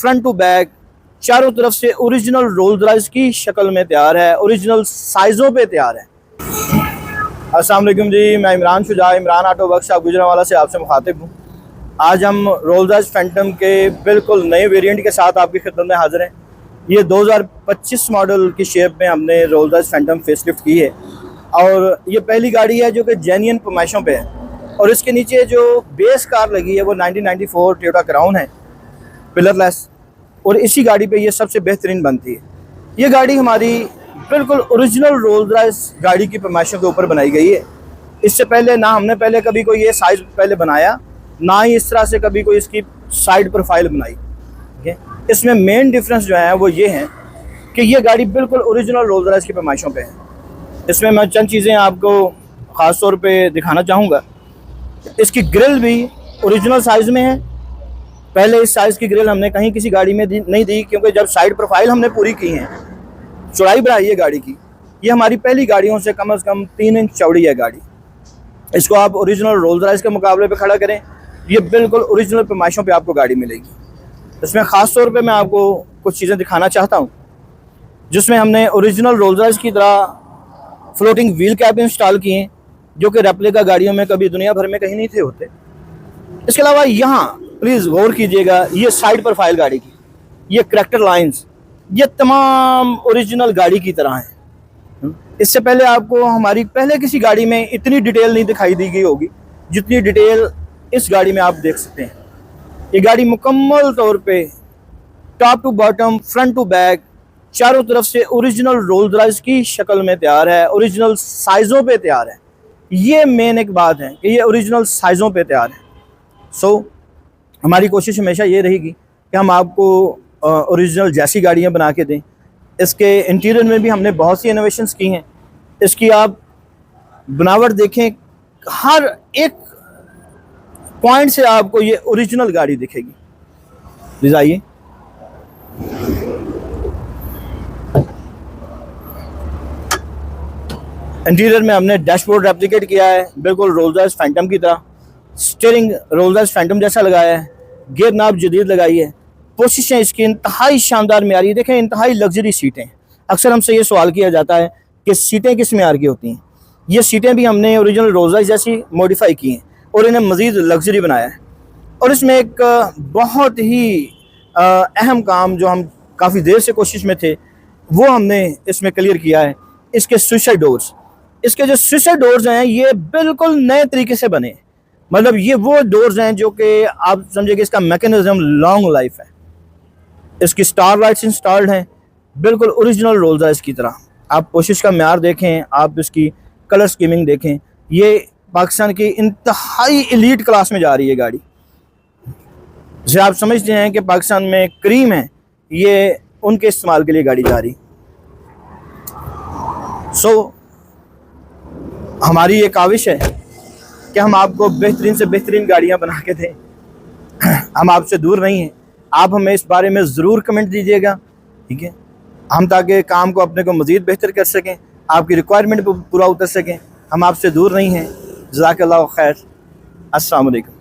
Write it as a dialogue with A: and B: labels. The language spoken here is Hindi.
A: फ्रंट टू बैक चारों तरफ से ओरिजिनल रोल्स रॉयस की शक्ल में तैयार है, ओरिजिनल साइज़ों पे तैयार है। अस्सलाम वालेकुम जी, मैं इमरान शुजा, इमरान ऑटो वर्कशॉप गुजरांवाला से आपसे मुखातिब हूँ। आज हम रोल्स रॉयस फैंटम के बिल्कुल नए वेरिएंट के साथ आपकी खिदमत में हाजिर हैं। ये 2025 मॉडल की शेप में हमने रोल्स रॉयस फैंटम फेसलिफ्ट की है और ये पहली गाड़ी है जो कि जेन्युइन पैमाइशों पे है। और इसके नीचे जो बेस कार लगी है वो 1994 टोयोटा क्राउन है, पिलरलेस, और इसी गाड़ी पे ये सबसे बेहतरीन बनती है। ये गाड़ी हमारी बिल्कुल ओरिजिनल रोल्स रॉयस गाड़ी की पैमाइशों के ऊपर बनाई गई है। इससे पहले ना हमने पहले कभी कोई ये साइज़ पहले बनाया, ना ही इस तरह से कभी कोई इसकी साइड प्रोफाइल बनाई। ठीक है, इसमें मेन डिफरेंस जो है वो ये है कि ये गाड़ी बिल्कुल ओरिजिनल रोल्स रॉयस की पैमाइशों पे है। इसमें मैं चंद चीज़ें आपको ख़ास तौर पे दिखाना चाहूँगा। इसकी ग्रिल भी ओरिजिनल साइज़ में है। पहले इस साइज़ की ग्रिल हमने कहीं किसी गाड़ी में नहीं दी, क्योंकि जब साइड प्रोफाइल हमने पूरी की है, चौड़ाई बढ़ाई है गाड़ी की, ये हमारी पहली गाड़ियों से कम से कम 3 इंच चौड़ी है गाड़ी। इसको आप ओरिजिनल रोल्स रॉयस के मुकाबले पे खड़ा करें, ये बिल्कुल ओरिजिनल पैमाइशों पे आपको गाड़ी मिलेगी। इसमें ख़ास तौर पे मैं आपको कुछ चीज़ें दिखाना चाहता हूँ, जिसमें हमने ओरिजिनल रोल्स रॉयस की तरह फ्लोटिंग व्हील कैप इंस्टॉल किए हैं, जो कि रेप्लिका गाड़ियों में कभी दुनिया भर में कहीं नहीं थे होते। इसके अलावा यहाँ प्लीज़ गौर कीजिएगा, ये साइड प्रोफाइल गाड़ी की, ये करैक्टर लाइंस, ये तमाम ओरिजिनल गाड़ी की तरह हैं। इससे पहले आपको हमारी पहले किसी गाड़ी में इतनी डिटेल नहीं दिखाई दी गई होगी जितनी डिटेल इस गाड़ी में आप देख सकते हैं। ये गाड़ी मुकम्मल तौर पे top to bottom, front to back चारों तरफ से ओरिजिनल रोल्स रॉयस की शक्ल में तैयार है, ओरिजिनल साइज़ों पे तैयार है। ये मेन एक बात है कि ये ओरिजिनल साइज़ों पे तैयार है। हमारी कोशिश हमेशा ये रहेगी कि हम आपको ओरिजिनल जैसी गाड़ियाँ बना के दें। इसके इंटीरियर में भी हमने बहुत सी इनोवेशंस की हैं। इसकी आप बनावट देखें, हर एक पॉइंट से आपको ये ओरिजिनल गाड़ी दिखेगी। प्लीज़ आइए। इंटीरियर में हमने डैशबोर्ड रेप्लिकेट किया है, बिल्कुल रोल्स रॉयस फैंटम की तरह। स्टीयरिंग रोल्स रॉयस फैंटम जैसा लगाया है, गियर नाब जदीद लगाई है। पोजीशन इसकी इंतहाई शानदार मेयारी, देखें इंतहाई लग्जरी सीटें। अक्सर हमसे ये सवाल किया जाता है कि सीटें किस मेयार की होती हैं। ये सीटें भी हमने ओरिजिनल रोल्स रॉयस जैसी मॉडिफाई की हैं और इन्हें मज़ीद लग्जरी बनाया है। और इसमें एक बहुत ही अहम काम जो हम काफ़ी देर से कोशिश में थे, वो हमने इसमें क्लियर किया है। इसके सुसाइड डोर्स, इसके जो सुसाइड डोर्स हैं ये बिल्कुल नए तरीके से बने। मतलब ये वो डोर्स हैं जो कि आप समझे कि इसका मैकेनिज्म लॉन्ग लाइफ है। इसकी स्टार लाइट्स इंस्टॉल्ड हैं, बिल्कुल ओरिजिनल रोल्स रॉयस की तरह। आप कोशिश का म्यार देखें, आप इसकी कलर स्कीमिंग देखें, ये पाकिस्तान की इंतहाई एलीट क्लास में जा रही है गाड़ी। जिसे आप समझते हैं कि पाकिस्तान में क्रीम है, ये उनके इस्तेमाल के लिए गाड़ी जा रही। हमारी ये काविश है कि हम आपको बेहतरीन से बेहतरीन गाड़ियाँ बना के दें। हम आपसे दूर नहीं हैं, आप हमें इस बारे में ज़रूर कमेंट दीजिएगा, ठीक है, हम ताकि काम को अपने को मज़ीद बेहतर कर सकें, आपकी रिक्वायरमेंट पूरा उतर सकें। हम आपसे दूर नहीं हैं। जज़ाकल्लाहु खैर। अस्सलाम वालेकुम।